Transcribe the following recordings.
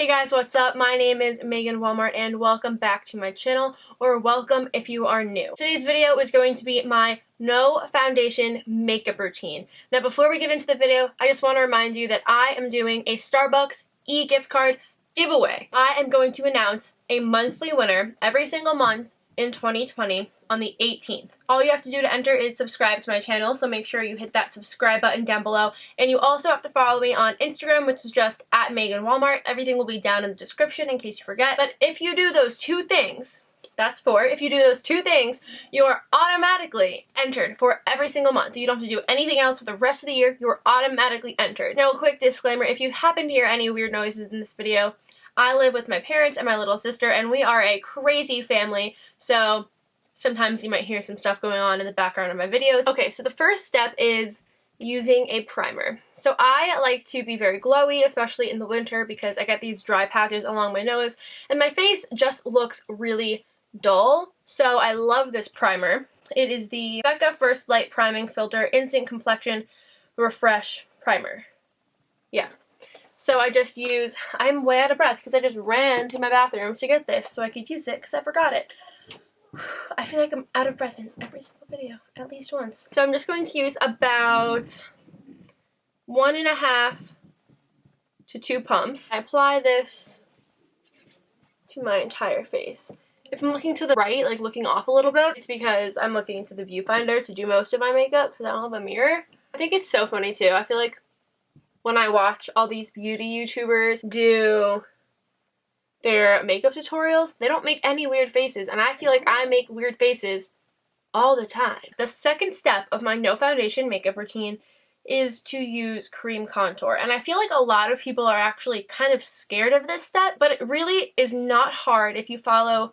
Hey guys, what's up? My name is Magen Wolmart and welcome back to my channel, or welcome if you are new. Today's video is going to be my no foundation makeup routine. Now before we get into the video, I just want to remind you that I am doing a Starbucks e-gift card giveaway. I am going to announce a monthly winner every single month in 2020 on the 18th. All you have to do to enter is subscribe to my channel, so make sure you hit that subscribe button down below. And you also have to follow me on Instagram, which is just at Magen Wolmart. Everything will be down in the description in case you forget. But if you do those two things, that's four. If you do those two things, you are automatically entered for every single month. You don't have to do anything else for the rest of the year. You are automatically entered. Now, a quick disclaimer, if you happen to hear any weird noises in this video, I live with my parents and my little sister, and we are a crazy family, so sometimes you might hear some stuff going on in the background of my videos. Okay, so the first step is using a primer. So I like to be very glowy, especially in the winter, because I get these dry patches along my nose, and my face just looks really dull, so I love this primer. It is the Becca First Light Priming Filter Instant Complexion Refresh Primer. Yeah. So I just use, I'm way out of breath because I just ran to my bathroom to get this so I could use it because I forgot it. I feel like I'm out of breath in every single video, at least once. So I'm just going to use about 1.5 to 2 pumps. I apply this to my entire face. If I'm looking to the right, like looking off a little bit, it's because I'm looking to the viewfinder to do most of my makeup because I don't have a mirror. I think it's so funny too. I feel like when I watch all these beauty YouTubers do their makeup tutorials, they don't make any weird faces, and I feel like I make weird faces all the time. The second step of my no foundation makeup routine is to use cream contour, and I feel like a lot of people are actually kind of scared of this step, but it really is not hard if you follow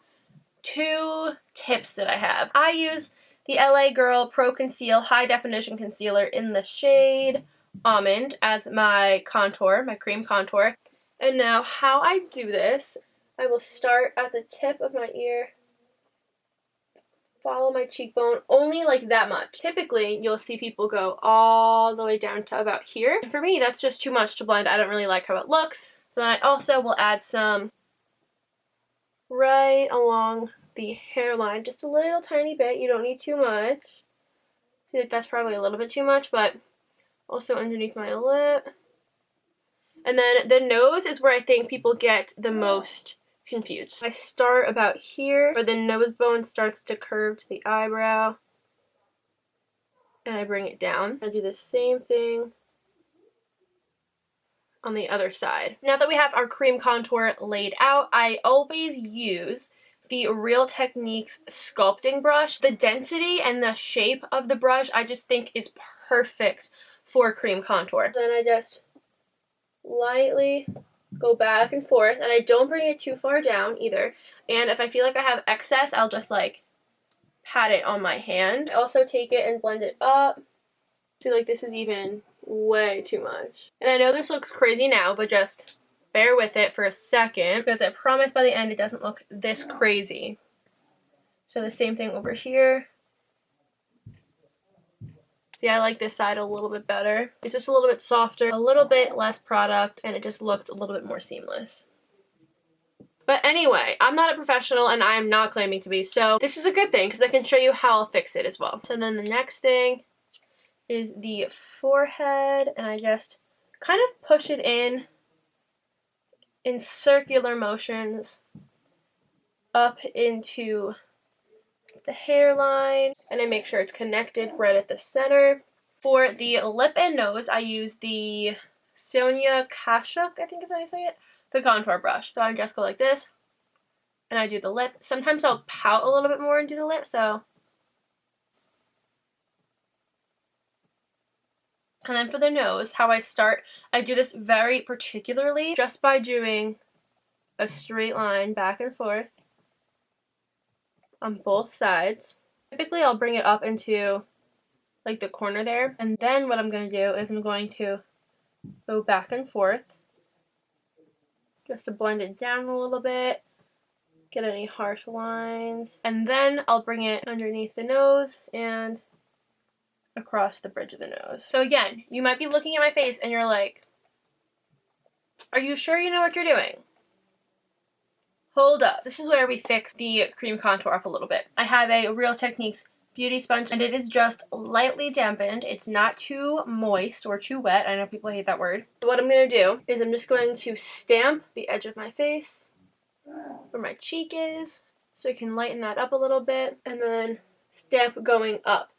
2 tips that I have. I use the LA Girl Pro Conceal High Definition Concealer in the shade Almond as my contour, my cream contour. And now how I do this, I will start at the tip of my ear, follow my cheekbone, only like that much. Typically, you'll see people go all the way down to about here. And for me, that's just too much to blend. I don't really like how it looks. So then I also will add some right along the hairline, just a little tiny bit. You don't need too much. I feel like that's probably a little bit too much, but also underneath my lip. And then the nose is where I think people get the most confused. I start about here, where the nose bone starts to curve to the eyebrow, and I bring it down. I do the same thing on the other side. Now that we have our cream contour laid out, I always use the Real Techniques sculpting brush. The density and the shape of the brush I just think is perfect for cream contour. Then I just lightly go back and forth, and I don't bring it too far down either. And if I feel like I have excess, I'll just like pat it on my hand. I also take it and blend it up. See, like this is even way too much. And I know this looks crazy now, but just bear with it for a second because I promise by the end it doesn't look this crazy. So the same thing over here. See, I like this side a little bit better. It's just a little bit softer, a little bit less product, and it just looks a little bit more seamless. But anyway, I'm not a professional and I am not claiming to be, so this is a good thing because I can show you how I'll fix it as well. So then the next thing is the forehead, and I just kind of push it in circular motions up into the hairline, and I make sure it's connected right at the center. For the lip and nose, I use the Sonia Kashuk, I think is how you say it, the contour brush. So I just go like this, and I do the lip. Sometimes I'll pout a little bit more and do the lip, so. And then for the nose, how I start, I do this very particularly just by doing a straight line back and forth on both sides. Typically I'll bring it up into like the corner there, and then what I'm going to do is I'm going to go back and forth just to blend it down a little bit, get any harsh lines, and then I'll bring it underneath the nose and across the bridge of the nose. So again, you might be looking at my face and you're like, are you sure you know what you're doing? hold up. This is where we fix the cream contour up a little bit. I have a Real Techniques beauty sponge and it is just lightly dampened. It's not too moist or too wet. I know people hate that word. So what I'm going to do is I'm just going to stamp the edge of my face where my cheek is so I can lighten that up a little bit, and then stamp going up,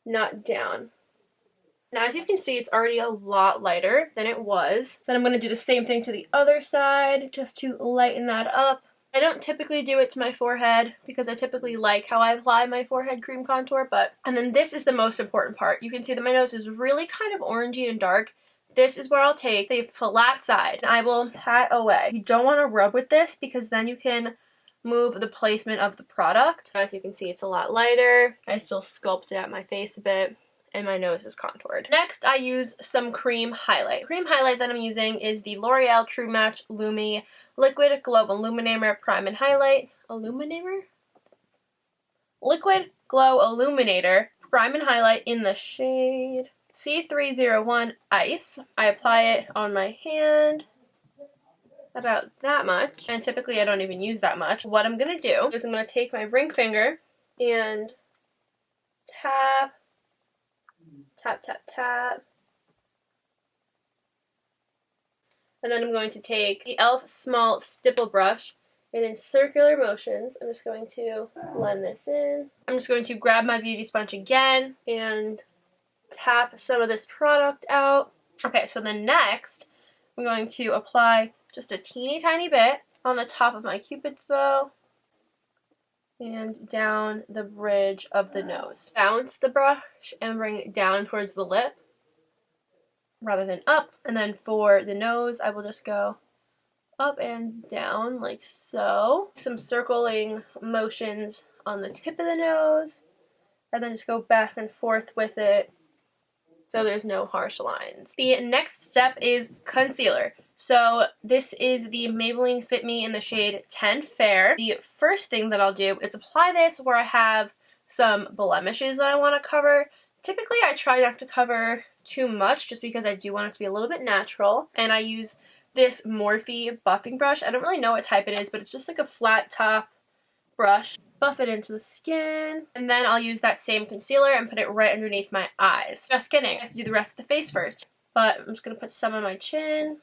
not down. Now as you can see, it's already a lot lighter than it was. So then I'm going to do the same thing to the other side just to lighten that up. I don't typically do it to my forehead because I typically like how I apply my forehead cream contour, and then this is the most important part. You can see that my nose is really kind of orangey and dark. This is where I'll take the flat side and I will pat away. You don't want to rub with this because then you can move the placement of the product. As you can see, it's a lot lighter. I still sculpted out my face a bit, and my nose is contoured. Next, I use some cream highlight. Cream highlight that I'm using is the L'Oreal True Match Lumi Liquid Glow Illuminator Prime and Highlight. Illuminator? Liquid Glow Illuminator Prime and Highlight in the shade C301 Ice. I apply it on my hand, about that much, and typically I don't even use that much. What I'm gonna do is I'm gonna take my ring finger and tap, tap, tap, tap. And then I'm going to take the e.l.f. small stipple brush and in circular motions, I'm just going to blend this in. I'm just going to grab my beauty sponge again and tap some of this product out. Okay, so then next, I'm going to apply just a teeny tiny bit on the top of my Cupid's bow and down the bridge of the nose. Bounce the brush and bring it down towards the lip rather than up. And then for the nose, I will just go up and down like so. Some circling motions on the tip of the nose, and then just go back and forth with it so there's no harsh lines. The next step is concealer. So this is the Maybelline Fit Me in the shade 10 Fair. The first thing that I'll do is apply this where I have some blemishes that I want to cover. Typically I try not to cover too much just because I do want it to be a little bit natural. And I use this Morphe buffing brush. I don't really know what type it is, but it's just like a flat top brush. Buff it into the skin, and then I'll use that same concealer and put it right underneath my eyes. Just kidding, I have to do the rest of the face first. But I'm just going to put some on my chin,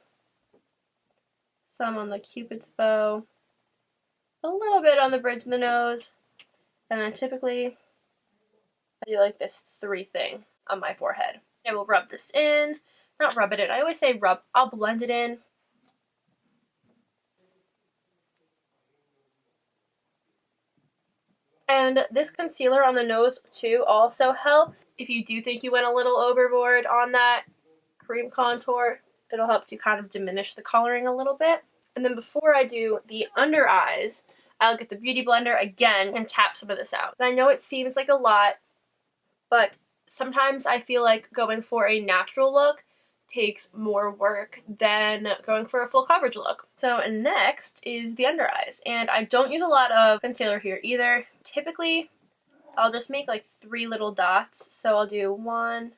some on the Cupid's bow, a little bit on the bridge of the nose, and then typically I do like this 3 thing on my forehead. I will rub this in, not rub it in, I always say rub, I'll blend it in. And this concealer on the nose too also helps. If you do think you went a little overboard on that cream contour, it'll help to kind of diminish the coloring a little bit. And then before I do the under eyes, I'll get the Beauty Blender again and tap some of this out. And I know it seems like a lot, but sometimes I feel like going for a natural look takes more work than going for a full coverage look. So next is the under eyes, and I don't use a lot of concealer here either. Typically I'll just make like 3 little dots, so I'll do 1,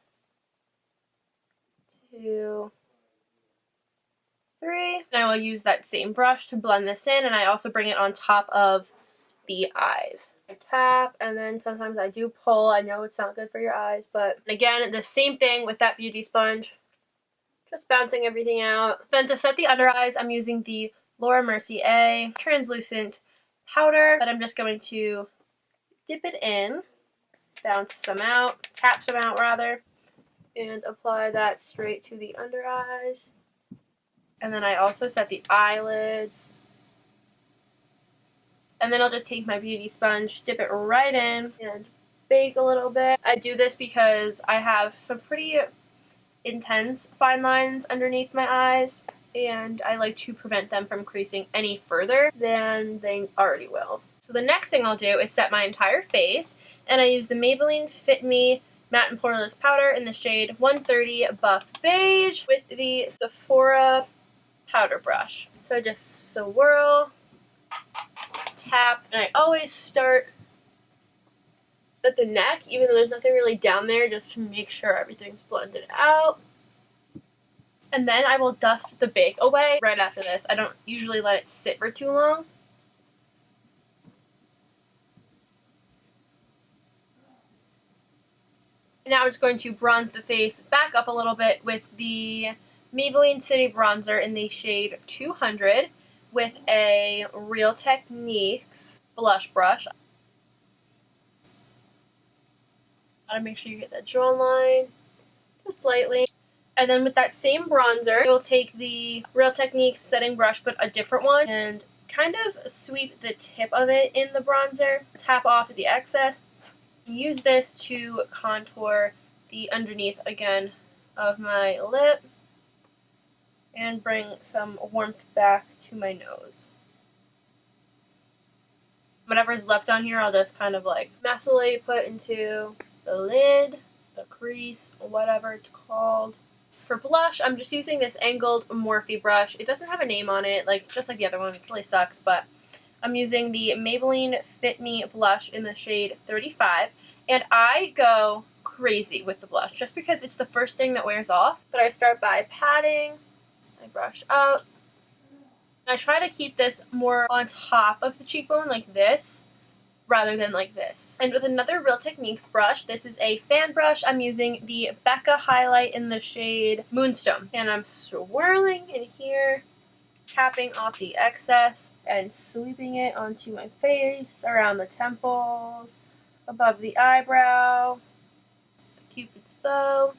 2, 3, and I will use that same brush to blend this in, and I also bring it on top of the eyes. I tap, and then sometimes I do pull. I know it's not good for your eyes, but again, the same thing with that beauty sponge. Just bouncing everything out. Then to set the under eyes, I'm using the Laura Mercier translucent powder, but I'm just going to dip it in, bounce some out, tap some out rather, and apply that straight to the under eyes. And then I also set the eyelids. And then I'll just take my beauty sponge, dip it right in, and bake a little bit. I do this because I have some pretty intense fine lines underneath my eyes, and I like to prevent them from creasing any further than they already will. So the next thing I'll do is set my entire face, and I use the Maybelline Fit Me Matte and Poreless Powder in the shade 130 Buff Beige with the Sephora powder brush. So I just swirl, tap, and I always start at the neck, even though there's nothing really down there, just to make sure everything's blended out. And then I will dust the bake away right after this. I don't usually let it sit for too long. Now I'm just going to bronze the face back up a little bit with the Maybelline City Bronzer in the shade 200 with a Real Techniques blush brush. Gotta make sure you get that jawline just slightly. And then with that same bronzer, you'll take the Real Techniques setting brush, but a different one, and kind of sweep the tip of it in the bronzer. Tap off the excess. Use this to contour the underneath again of my lip and bring some warmth back to my nose. Whatever is left on here, I'll just kind of like messily put into the lid, the crease, whatever it's called. For blush, I'm just using this angled Morphe brush. It doesn't have a name on it, like just like the other one, it really sucks, but I'm using the Maybelline Fit Me blush in the shade 35, and I go crazy with the blush just because it's the first thing that wears off. But I start by patting, I brush out. I try to keep this more on top of the cheekbone like this, rather than like this. And with another Real Techniques brush, this is a fan brush, I'm using the Becca highlight in the shade Moonstone. And I'm swirling in here, tapping off the excess, and sweeping it onto my face, around the temples, above the eyebrow, the Cupid's bow.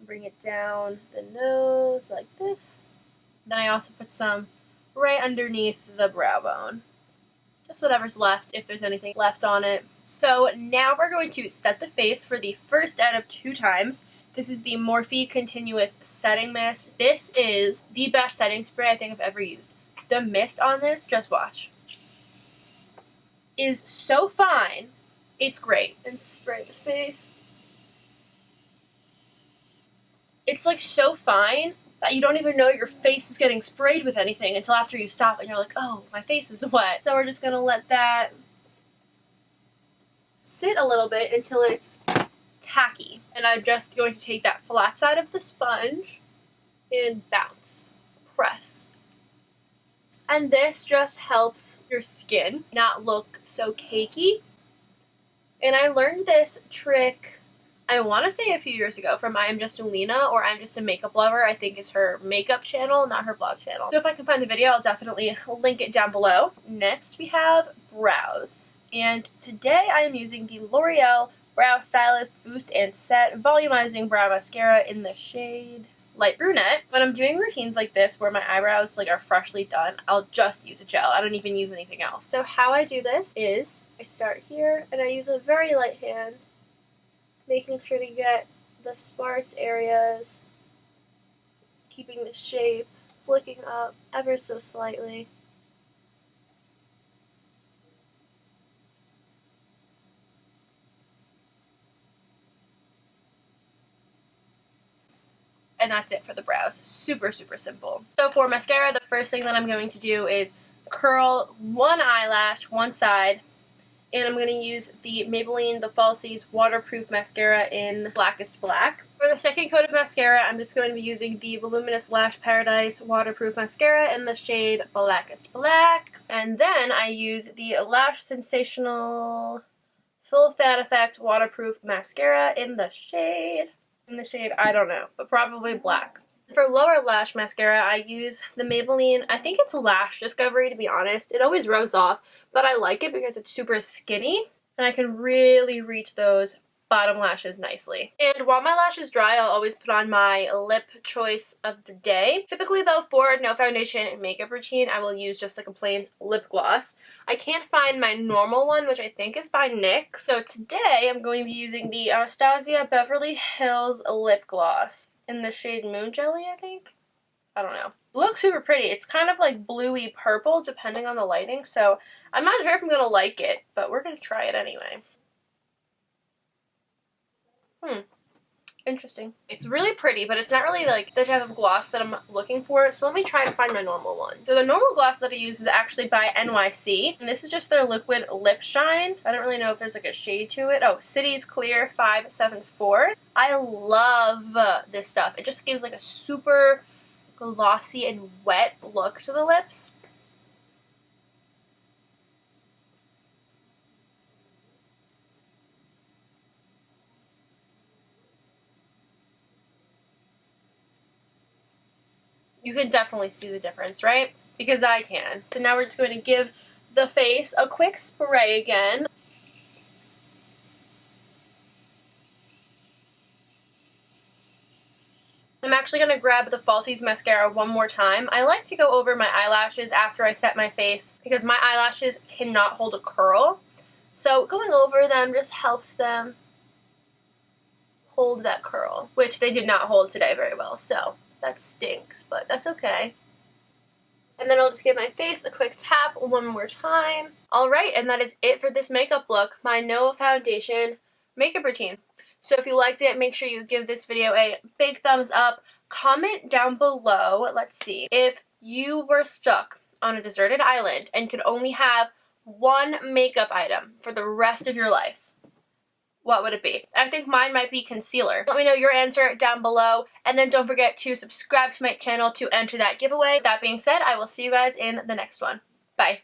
Bring it down the nose like this. Then I also put some right underneath the brow bone. Just whatever's left, if there's anything left on it. So now we're going to set the face for the first out of 2 times. This is the Morphe Continuous Setting Mist. This is the best setting spray I think I've ever used. The mist on this, just watch, is so fine. It's great. And spray the face. It's like so fine that you don't even know your face is getting sprayed with anything until after you stop and you're like, oh, my face is wet. So we're just going to let that sit a little bit until it's tacky. And I'm just going to take that flat side of the sponge and bounce, press. And this just helps your skin not look so cakey. And I learned this trick, I want to say a few years ago, from I'm Just Alina, or I'm Just a Makeup Lover, I think is her makeup channel, not her vlog channel. So if I can find the video, I'll definitely link it down below. Next we have brows. And today I am using the L'Oreal Brow Stylist Boost and Set Volumizing Brow Mascara in the shade Light Brunette. When I'm doing routines like this, where my eyebrows are freshly done, I'll just use a gel. I don't even use anything else. So how I do this is, I start here, and I use a very light hand, making sure to get the sparse areas, keeping the shape, flicking up ever so slightly. And that's it for the brows. Super, super simple. So for mascara, the first thing that I'm going to do is curl one eyelash, one side, and I'm going to use the Maybelline The Falsies Waterproof Mascara in Blackest Black. For the second coat of mascara, I'm just going to be using the Voluminous Lash Paradise Waterproof Mascara in the shade Blackest Black. And then I use the Lash Sensational Full Fan Effect Waterproof Mascara in the shade, I don't know, but probably black. For lower lash mascara, I use the Maybelline, I think it's Lash Discovery, to be honest. It always rubs off, but I like it because it's super skinny, and I can really reach those bottom lashes nicely. And while my lashes dry, I'll always put on my lip choice of the day. Typically though, for no foundation and makeup routine, I will use just like a plain lip gloss. I can't find my normal one, which I think is by NYX. So today I'm going to be using the Anastasia Beverly Hills lip gloss in the shade Moon Jelly, I think. I don't know. It looks super pretty. It's kind of like bluey purple depending on the lighting, so I'm not sure if I'm going to like it, but we're going to try it anyway. Interesting. It's really pretty, but it's not really like the type of gloss that I'm looking for, so let me try to find my normal one. So the normal gloss that I use is actually by NYC, and this is just their liquid lip shine. I don't really know if there's like a shade to it. Oh, City's Clear 574. I love this stuff. It just gives like a super glossy and wet look to the lips. You can definitely see the difference, right? Because I can. So now we're just going to give the face a quick spray again. I'm actually going to grab the Falsies mascara one more time. I like to go over my eyelashes after I set my face because my eyelashes cannot hold a curl. So going over them just helps them hold that curl, which they did not hold today very well. So that stinks, but that's okay. And then I'll just give my face a quick tap one more time. Alright, and that is it for this makeup look, my no foundation makeup routine. So if you liked it, make sure you give this video a big thumbs up. Comment down below, let's see, if you were stuck on a deserted island and could only have one makeup item for the rest of your life, what would it be? I think mine might be concealer. Let me know your answer down below, and then don't forget to subscribe to my channel to enter that giveaway. That being said, I will see you guys in the next one. Bye.